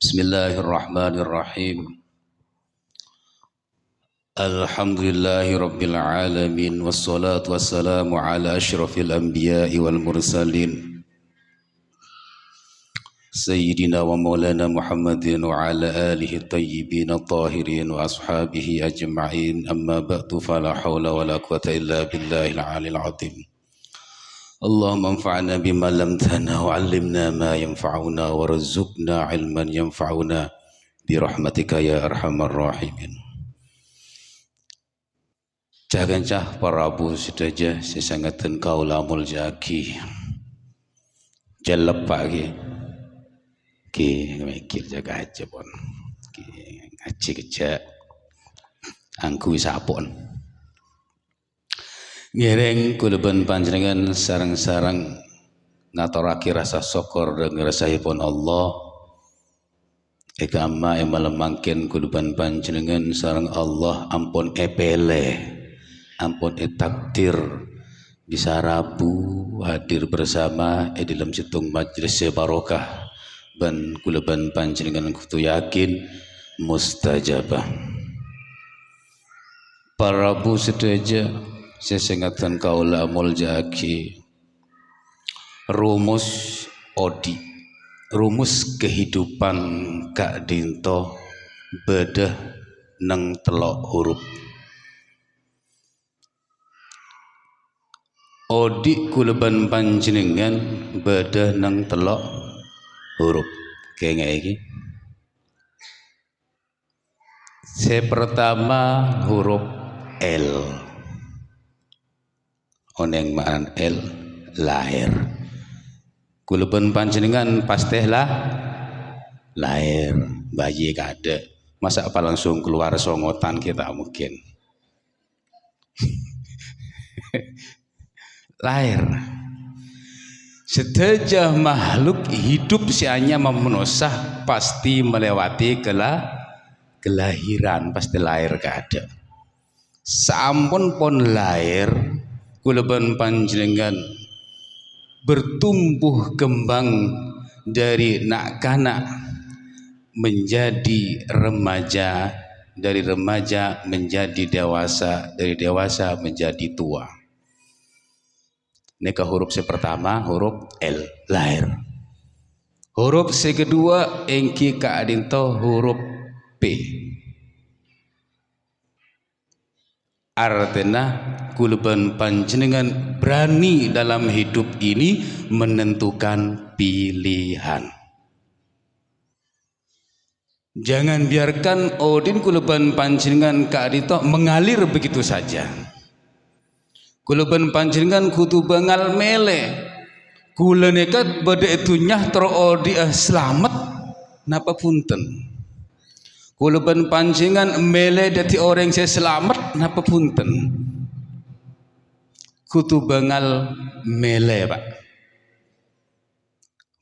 Bismillahirrahmanirrahim. Alhamdulillahi rabbil alamin. Wassalatu wassalamu ala ashrafil anbiya'i wal mursalin Sayyidina wa maulana Muhammadin wa ala alihi tayyibin tahirin wa ashabihi ajma'in. Amma ba'du, fala hawla wa la quwata illa billahil alil azim. Allahumma anfa'na bima lamtana wa 'allimna ma yanfa'una warzuqna 'ilman yanfa'una birahmatika ya arhamar rahimin. Jagancah Prabu sedaja sesangaten kaula muljaki jalep pagi ki mikir jaga aja pon ki ngaji kejak angku sapon ngiring kuleben panjenengan sareng-sareng ngaturake rasa syukur dan ngrasahipun Allah agama malemangken kuleben panjenengan sareng Allah ampun epele ampun takdir bisa Rabu hadir bersama di dalam situng majlis barokah ban kuleben panjenengan kudu yakin mustajabah. Prabu sedaja sesengatan kaula muljaki rumus odi rumus kehidupan Kak Dinto bedah neng telok huruf odi kuleban panjenengan bedah neng telok huruf kayak iki. Saya pertama huruf L. Oneng maan L lahir. Kuleben panjenengan pastilah lahir bayi kada. Masa apa langsung keluar songotan kita mungkin. Lahir. Setiap makhluk hidup sianya memenusah pasti melewati kelahiran, pasti lahir kada. Sampun pun lahir kuleben panjenengan bertumbuh kembang dari nak kanak menjadi remaja, dari remaja menjadi dewasa, dari dewasa menjadi tua. Ini huruf pertama huruf L lahir. Huruf kedua engki Kak Dinto huruf P. Artinya kuleben panjenengan berani dalam hidup ini menentukan pilihan. Jangan biarkan odin kuleben panjenengan Kak Dinto mengalir begitu saja. Kuleben panjenengan kudu bangal mele. Kula nekat bade itunya terodi selamat napa punten. Kuleben panjenengan mele dadi orang saya selamat napa punten. Kudu bangal mele Pak.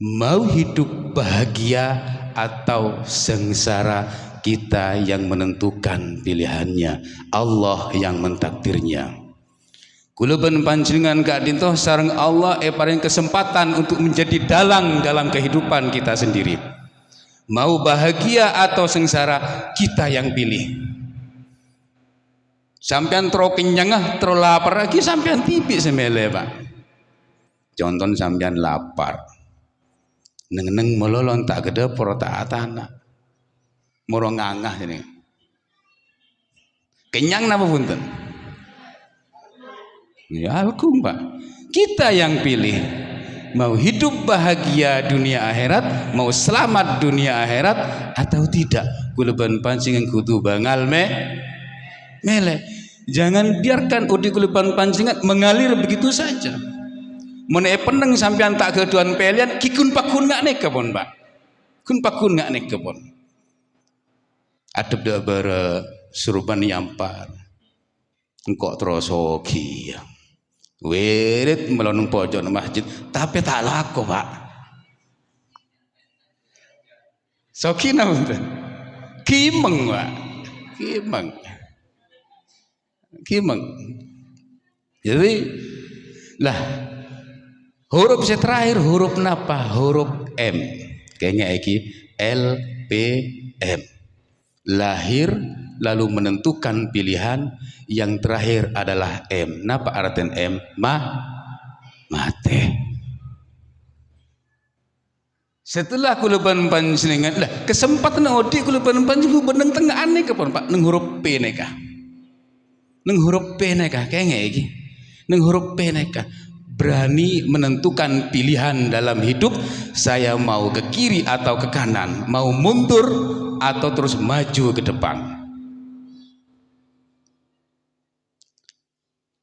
Mau hidup bahagia atau sengsara kita yang menentukan pilihannya. Allah yang mentakdirnya. Kuleben panjenengan Kak Dinto sareng Allah paring kesempatan untuk menjadi dalang dalam kehidupan kita sendiri. Mau bahagia atau sengsara kita yang pilih. Sampean tro kenyang tro lapar lagi sampean tipik semele Pak. Contoh sampean lapar. Neng melolon tak gede poro tak atana. Moro ngangah ini. Kenyang napa punten? Ya alkum Pak. Kita yang pilih mau hidup bahagia dunia akhirat, mau selamat dunia akhirat atau tidak. Kuleben panjenengan kudu bangal mele. Jangan biarkan udi kuleben panjenengan mengalir begitu saja. Meneh peneng sampean tak keduan pelian kikun pakun ngak nek kebon Pak. Kun pakun ngak nek kebon. Adep dak bare suruban yampar. Engkok terus hoki. Wirid melonong pojok masjid tapi tak laku Pak. Sokina punten. Kimeng Pak. Kimeng. Jadi lah huruf terakhir huruf napa? Huruf M. Kayaknya iki L MPM. Lahir lalu menentukan pilihan, yang terakhir adalah M. Napa artian M? Mate. Setelah kuluban panjenengan lah kesempatan odi kuluban panjenengan beneng tengah aneh kapan Pak neng huruf P neka. Neng huruf P neka kenge iki. Neng huruf P neka berani menentukan pilihan dalam hidup, saya mau ke kiri atau ke kanan, mau mundur atau terus maju ke depan.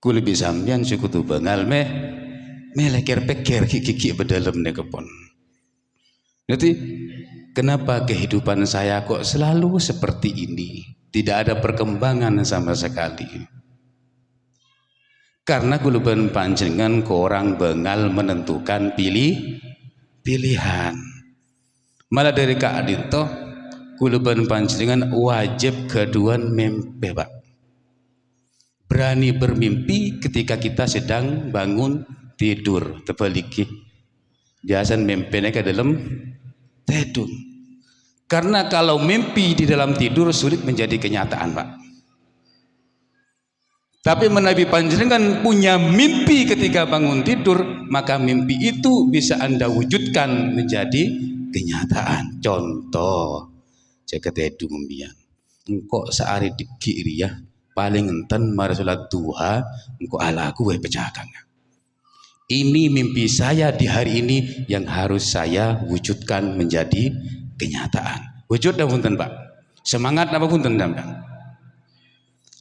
Kuli bisambian syukutu bangal lekir pekir kiki bedalem ne kepon. Jadi kenapa kehidupan saya kok selalu seperti ini, tidak ada perkembangan sama sekali? Karena kuluban panjenengan korang bengal menentukan pilihan. Malah dari Kak Adinto kuluban panjenengan wajib keduan mimpi Pak. Berani bermimpi ketika kita sedang bangun tidur tebaliki. Jasan mimpinya ke dalam tidur. Karena kalau mimpi di dalam tidur sulit menjadi kenyataan Pak. Tapi menabi panjenengan punya mimpi ketika bangun tidur, maka mimpi itu bisa Anda wujudkan menjadi kenyataan. Contoh, jaga tedu mbian. Engkau sehari dikiri ya, paling enten mari salat duha, engkau alaku wae pecakan. Ini mimpi saya di hari ini yang harus saya wujudkan menjadi kenyataan. Wujud dah punten Pak. Semangat apa punten Pak?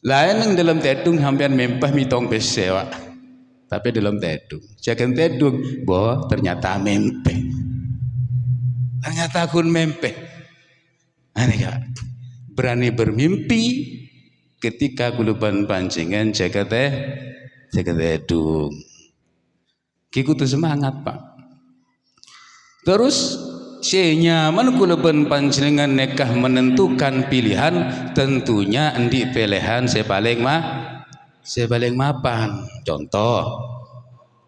Lain yang dalam tedung hampir mempah mitong besewa, tapi dalam tedung jangan tedung bahwa ternyata mempeh, ternyata kun mempeh. Aneh Kak, berani bermimpi ketika kuluban panjenengan jaga tedung. Kiku tuh semangat Pak. Terus nyaman kuluban panjenengan nekah menentukan pilihan, tentunya endi pilihan saya paling mapan. Contoh,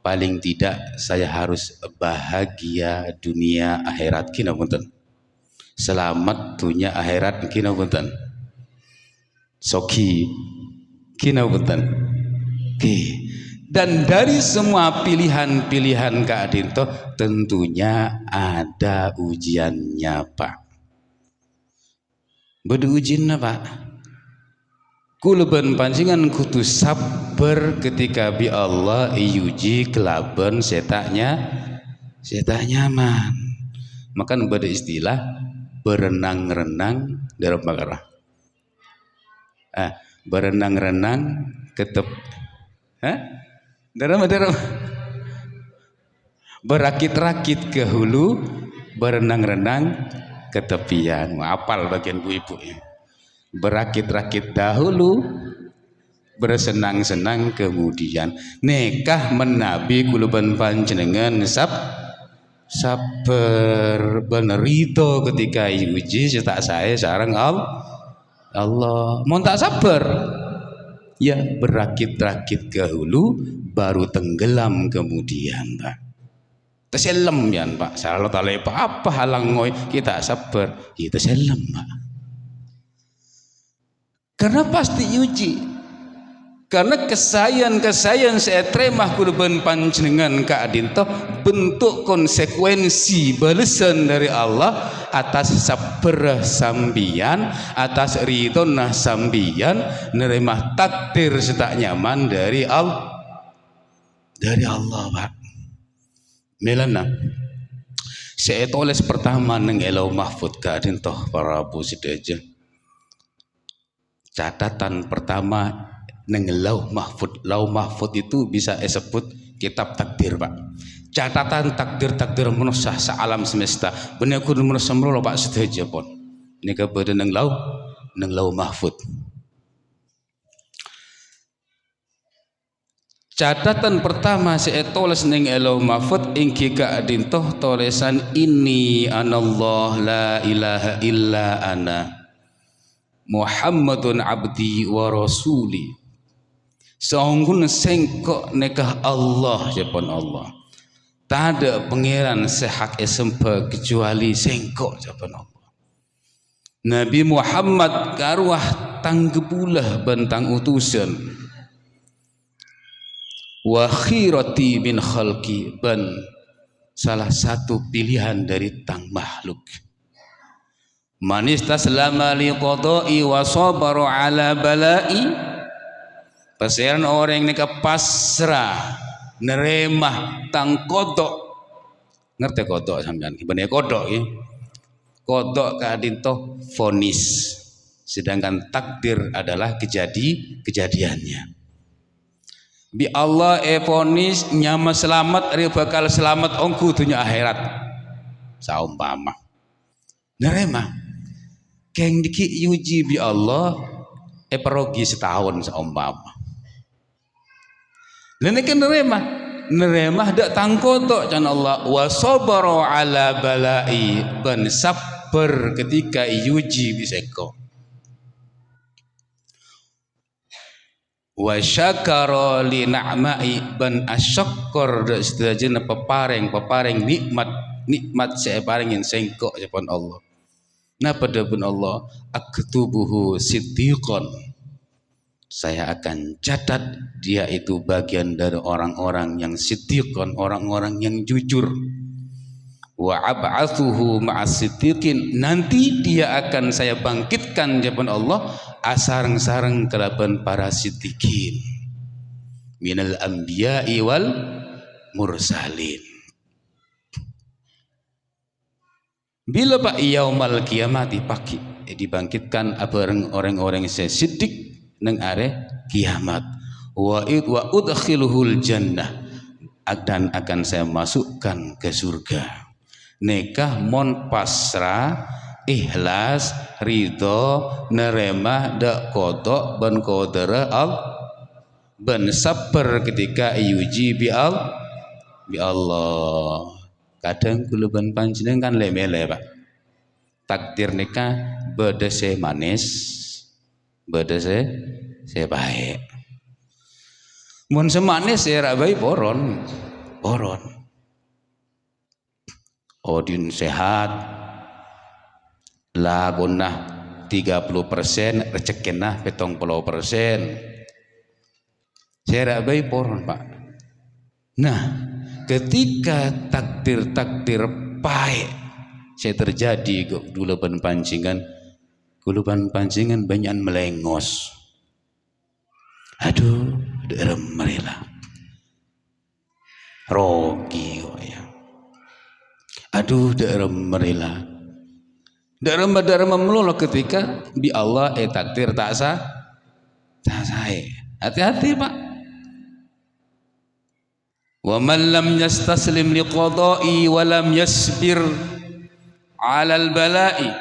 paling tidak saya harus bahagia dunia akhirat kina punten. Selamat dunia akhirat kina punten. Soki kina punten. Dan dari semua pilihan-pilihan Kak Adinto tentunya ada ujiannya Pak. Beda ujiannya Pak. Kuluban panjenengan kudu sabar ketika bi Allah iuji kelaban setaknya nyaman. Maka beda istilah berenang-renang dalam Baqarah. Berenang-renang ketep. Dalam berakit-rakit ke hulu, berenang-renang ke tepian. Apal bagian bu ibu ya. Berakit-rakit dahulu, bersenang-senang kemudian. Nekah menabi kuluban panjenengan sabar bener itu ketika uji tak saya sarang Allah. Mau tak sabar? Ya berakit-rakit ke hulu baru tenggelam kemudian Pak. Terselam ya Pak. Salah talai apa halang ngoy kita sabar. Kita selam Pak. Karena pasti uji. Karena kesayan saya terima kuluban panjenengan Kak Adinto bentuk konsekuensi balasan dari Allah atas sabar sambian, atas ridhonah sambian, nerima takdir setak nyaman dari Allah Pak. Melana saya tulis pertama neng Elau Mahfud Kak Adinto para bu sidaja. Catatan pertama neng Lauh Mahfud itu bisa disebut kitab takdir Pak. Catatan takdir manusia sealam semesta bener kudu manusia merolo Pak sedaja pun. Nika beda neng Lauh Mahfud. Catatan pertama saya tulis neng Lauh Mahfud ingki Kak Adinto tulisan ini anallah la ilaha illa ana Muhammadun abdi wa rasuli. Sungguh sengkok nekah Allah japan Allah. Tak ada pangeran sehak esempa kecuali sengkok japan Allah. Nabi Muhammad karwah tanggebulah bentang utusan wa khirati min khalqi ban salah satu pilihan dari tang makhluk. Manis taslama li qada'i wa sabara ala bala'i, pasiran orang yang pasrah neremah tang kodok. Ngerti kodok sampean? Bener kodok ya. Kodok kadinto vonis, sedangkan takdir adalah kejadiannya. Bi Allah vonis nyama selamat ari bakal selamat ongku dunia akhirat. Saumpama nerema keng diki yuji bi Allah perogi setahun saumpama. Lene kan nerema dak tangkotok can Allah wa sabara ala balai ban sabar ketika yuji biseko wa syakara li na'mai ban asyakkur dak sedajana peparing nikmat saya paringin sengkok japan Allah. Nah pada pun Allah aktubuhu siddiqan, saya akan catat dia itu bagian dari orang-orang yang siddiqan, orang-orang yang jujur. Wa ab'atsuhu ma'as siddiqin, nanti dia akan saya bangkitkan japan Allah asareng-sareng kelaban para siddiqin minal anbiya'i wal mursalin. Bila pak yaumal kiamati pagi dibangkitkan bareng orang-orang yang siddiq neng are kiamat wa udkhiluhul jannah, dan akan saya masukkan ke surga. Nikah mon pasrah ikhlas ridho nerema dak kodok ban kodera al ban sabar ketika yuji bi Allah. Kadang kuluban panjenengan lemele pak, takdir nikah bedese manis bedese baik. Mun semanis ya baik poron odin sehat lagunah 30%, rezekinah 70%. Saya baik poron pak. Nah ketika takdir baik saya terjadi kuluban pancingan banyak melengos. Aduh, derem merela. Rogi ya. Aduh, derem merela. Derem melulu ketika bi Allah takdir tak sah. Hati-hati Pak. Wa man lam yastaslim liqada'i wa lam yasbir 'alal bala'i,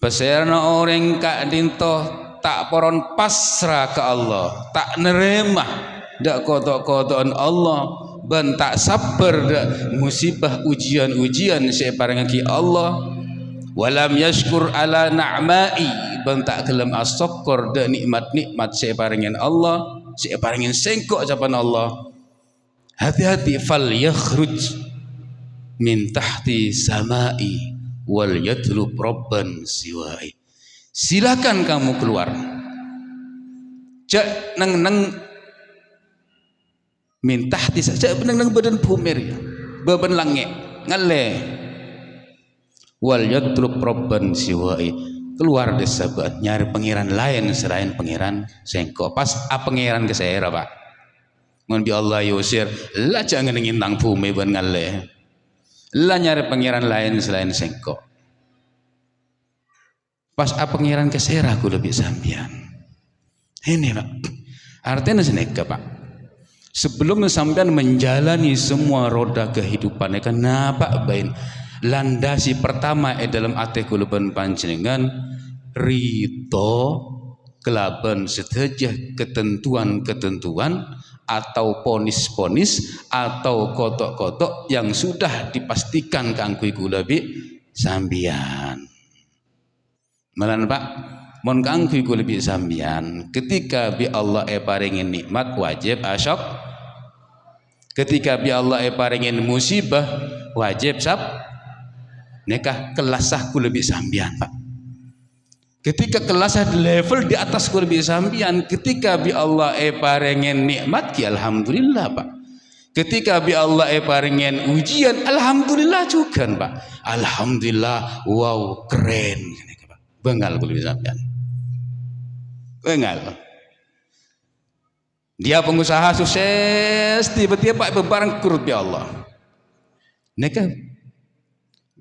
pasirna orang kak dinto tak poron pasrah ke Allah, tak nerima dak kodok-kodokan Allah, ban tak sabar dak musibah ujian-ujian saya parengaki Allah, walam yashkur ala na'mai, ban tak gelem asyukur dak nikmat-nikmat saya parengin Allah, saya parengin sengkok japan Allah. Hati-hati, fal yakhruj min tahti samai wal yatlub rabban siwai. Silakan kamu keluar. Jak nang min tahti saja nang badan bumi beban langit ngale. Wal yatlub rabban siwai, keluar desa nyari pangeran lain selain pangeran sengko. Pas pangeran ke saya Pak. Mun bi Allah yusir, lah jangan ngintang bumi ban ngale. Lah nyari pangeran lain selain sengko. Pas pangeran kesera aku lebih sambian. Ini Pak, artinya seneka Pak. Sebelum sampean menjalani semua roda kehidupan, kan napa bain landasi pertama dalam ati kuluban panjenengan rito kelaban sedejah ketentuan-ketentuan atau ponis-ponis atau kodok-kodok yang sudah dipastikan kangkui kulabi sambian. Malan Pak, mon kangkui kulabi sambian ketika bi Allah paringin nikmat wajib asyok, ketika bi Allah paringin musibah wajib nekah kelasah ku lebih sambian Pak. Ketika kelasah level di atas ku lebih sambian, ketika bi Allah parengen nikmat ki alhamdulillah Pak. Ketika bi Allah parengen ujian alhamdulillah juga Pak. Alhamdulillah, wow keren Pak. Bengal ku lebih sambian. Bengal. Dia pengusaha sukses, tiba-tiba Pak bebarang kurut bi Allah. Nekah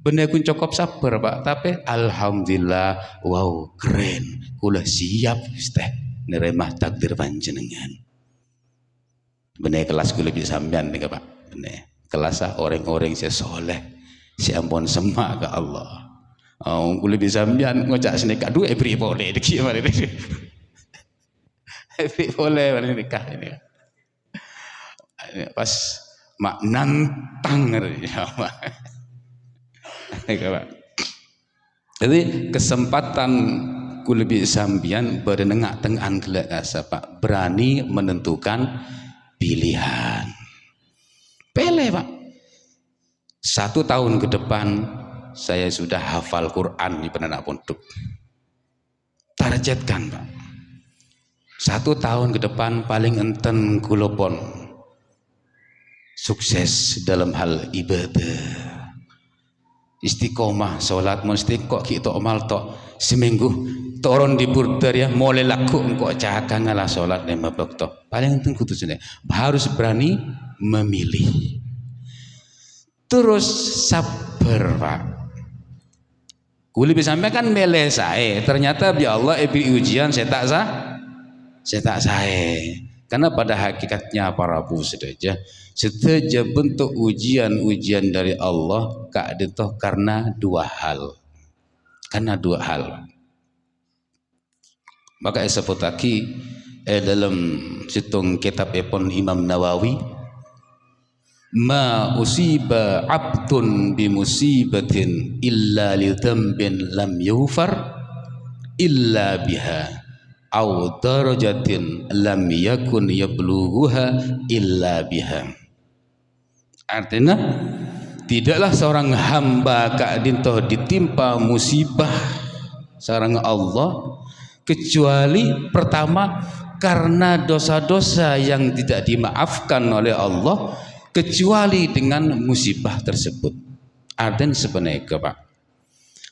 bener kun cukup sabar Pak, tapi alhamdulillah, wow keren, kula siap teh nerima takdir panjenengan. Bener kelas kula bisa sampean nih Pak, bener kelas orang-orang saya soleh, si ampun semak ke Allah. Oh, kula bisa sampean ngocak seneka dua ebri boleh deki mana ini, ebri boleh mana nikah ini. Pas mak nantang ya Pak. Jadi kesempatan ku lebih sambian berdengar tengan gelak asa Pak, berani menentukan pilihan. Pele Pak. 1 tahun ke depan saya sudah hafal Quran di penanak pondok. Targetkan Pak. 1 tahun ke depan paling enten kulopon sukses dalam hal ibadah. Istiqomah sholat mesti kok kita amal tok seminggu turun di burder ya mulai laku engkau cakang ngalah sholat dan mabak tok paling penting kudu harus berani memilih terus sabar Pak. Kuli bisa sampaikan mele saya ternyata bi Allah beri ujian saya tak saya karena pada hakikatnya para bu sedaja setiap bentuk ujian-ujian dari Allah kak karena dua hal. Maka esapotaki dalam situng kitab epon Imam Nawawi, ma usiba abdun bi musibatin illa li dzambin lam yufar illa biha au darajatin lam yakun yablughuha illa biha. Artinya tidaklah seorang hamba kadintoh ditimpa musibah sareng Allah kecuali pertama karena dosa-dosa yang tidak dimaafkan oleh Allah kecuali dengan musibah tersebut. Artinya sebenarnya Pak,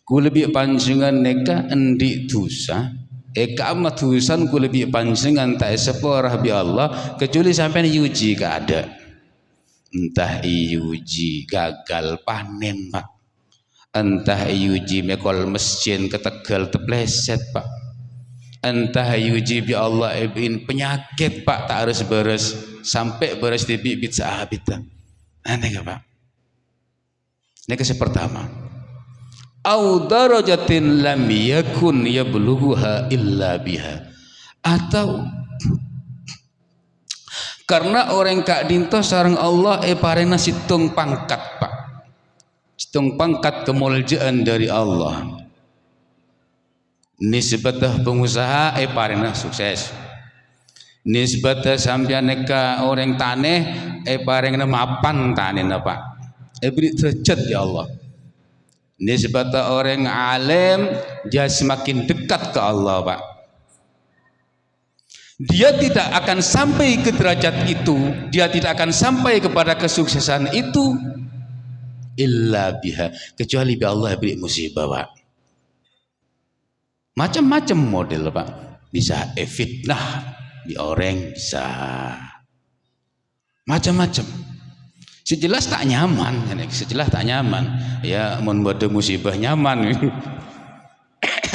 ku lebih panjenengan neka endi dosa eka amat tulisan ku lebih panjenengan tak seporah bi Allah kecuali sampai yuji gak ada. Entah iuji gagal panen Pak, entah iuji mekol mesin ketegal tepleset Pak, entah iuji bi Allah ibin penyakit Pak tak harus beres sampai beres di bibit sahabit. Aneh gak Pak? Ini yang pertama. Au darajatin lam yakun yablughuha illa biha, atau karena orang kak dinto sareng Allah parena situng pangkat Pak, situng pangkat kemuliaan dari Allah. Nisbatah pengusaha parena sukses, nisbatah sampean neka orang taneh parena mapan tanena Pak, beri derajat ya Allah. Nisbatah orang alim dia semakin dekat ke Allah Pak. Dia tidak akan sampai ke derajat itu, dia tidak akan sampai kepada kesuksesan itu illa biha, kecuali bi Allah beri musibah Pak. Macam-macam model Pak, bisa fitnah di orang, bisa macam-macam. Sejelas tak nyaman, sejelas tak nyaman ya, membuat musibah nyaman.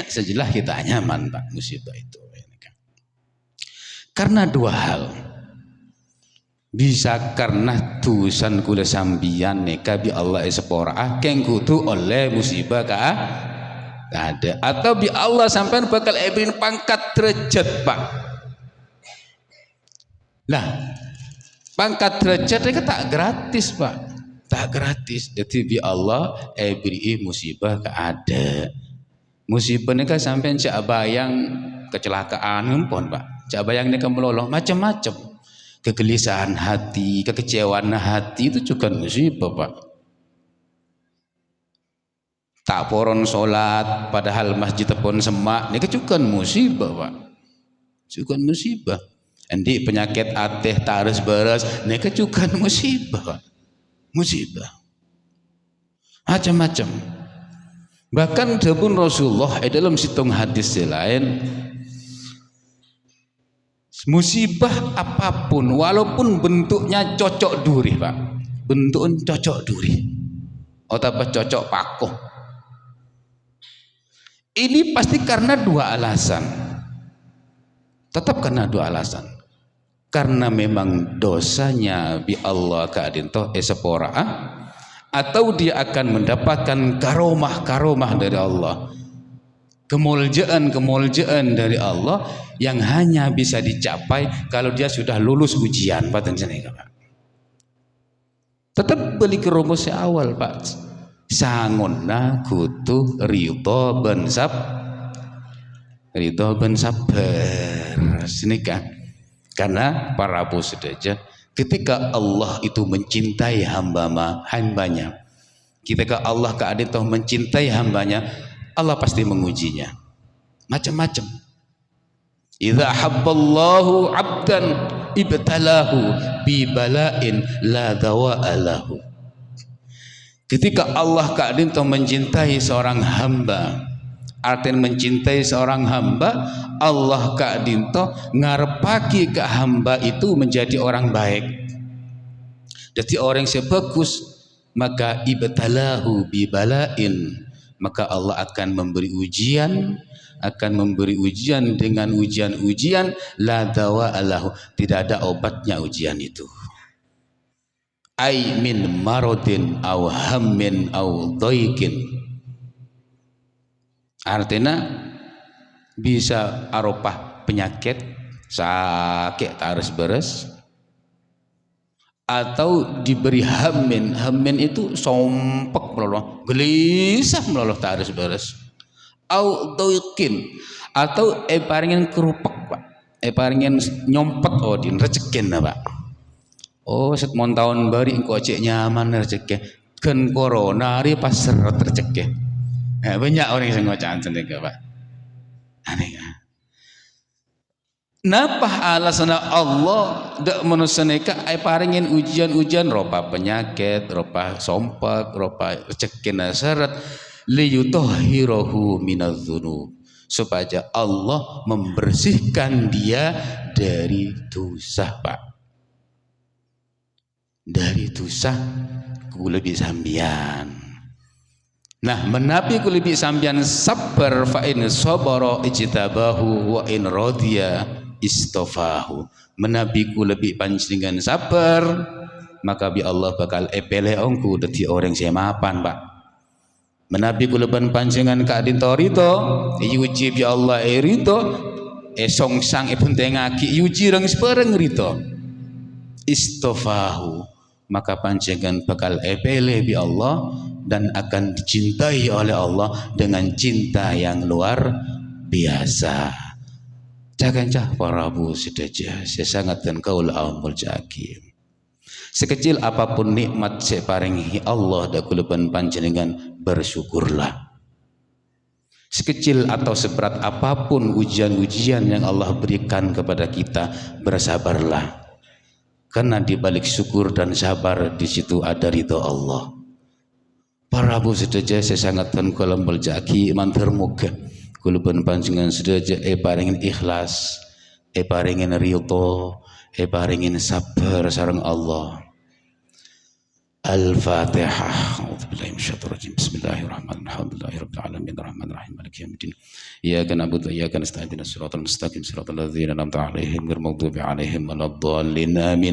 Sejelas kita nyaman Pak musibah itu. Karena dua hal, bisa karena tulisan kula sambian neka bi Allah sepora keng kutu oleh musibah ka ada, atau bi Allah sampean bakal ebrin pangkat derajat Pak. Lah pangkat derajat itu tak gratis Pak, tak gratis. Jadi bi Allah ebri musibah ka ada, musibah neka sampean cak bayang kecelakaan ngumpon Pak. Coba yang mereka meloloh macam-macam, kegelisahan hati, kekecewaan hati itu juga musibah Pak. tak poron salat padahal masjid pun semak nika juga musibah Pak, juga musibah. Endi penyakit ateh tak harus beres nika juga musibah Pak, musibah macam-macam. Bahkan dapun Rasulullah dalam situng hadis lain, musibah apapun walaupun bentuknya cocok duri Pak, bentuknya cocok duri atau cocok pakoh, ini pasti karena dua alasan, tetap karena dua alasan. Karena memang dosanya bi Allah kadinto sepora, atau dia akan mendapatkan karomah dari Allah, kemuliaan dari Allah yang hanya bisa dicapai kalau dia sudah lulus ujian. Tetap balik ke rumusnya awal Pak, sangonna kutu ridho ben sabar senikah. Karena para Abu Sedaja, ketika Allah itu mencintai hambanya, ketika Allah keadaan mencintai hambanya, Allah pasti mengujinya macam-macam. Idza habballahu 'abdan ibtalahu bi bala'in la dawa'a lahu. Ketika Allah keadaan mencintai seorang hamba, artinya mencintai seorang hamba, Allah kadinto ngarepaki ke hamba itu menjadi orang baik, jadi orang yang bagus, maka ibtalahu bibalain, maka Allah akan memberi ujian, dengan ujian la dawa alahu, tidak ada obatnya ujian itu. Ai min marodin au hammin au doikin, artinya bisa arupah penyakit sakit tak harus beres, atau diberi hammin itu sompek meloloh, gelisah meloloh tak harus beres, au doikin, atau paringin kerupuk Pak, paringin nyompet odin rezekin Pak. Oh set mon tahun bari engko cek nyaman rezeki, ken corona hari pas seret rezeki. Banyak orang yang ngocaan sendiri Pak. Aneh. Napa alasan Allah dak manusianeka paringin ujian ropa penyakit, ropa sompek, ropa rezeki seret liyutahhirahu minadz-dzunub, supaya Allah membersihkan dia dari dosa Pak. Dari dosa kulebi sambian. Nah, menapi kulebi sambian sabar fa in sabara ijtabahu wa in radiya istofahu. Menapi kulebi panjenengan sabar, maka bi Allah bakal epele ongku dadi orang sing mapan Pak. Menapi kuleban panjenengan kadin torito yuji bi Allah rito songsang puntengaki yuji rang sepereng rito istofahu, maka panjenengan bakal epele bi Allah dan akan dicintai oleh Allah dengan cinta yang luar biasa. Cakancah para Abu Sedaja, saya sangat dan kaul aumul jakim. Sekecil apapun nikmat separingi Allah da kuleban panjenengan, bersyukurlah. Sekecil atau seberat apapun ujian-ujian yang Allah berikan kepada kita, bersabarlah. Karena di balik syukur dan sabar di situ ada ridho Allah. Para Abu Sedaja, saya sangat dan kaul jaki mantar muka kuluban panjenengan sedaja paringin ikhlas, paringin ridho, paringin sabar sareng Allah. Al-Fatihah. A'udzubillahi minasyaitonir rajim. Bismillahirrahmanirrahim. Alhamdulillahirabbil alamin arrahmanir rahim maliki yaumiddin. Iyyaka na'budu wa iyyaka nasta'in ihdinas siratal mustaqim siratal ladzina an'amta 'alaihim ghairil maghdubi 'alaihim waladdallin. Amin.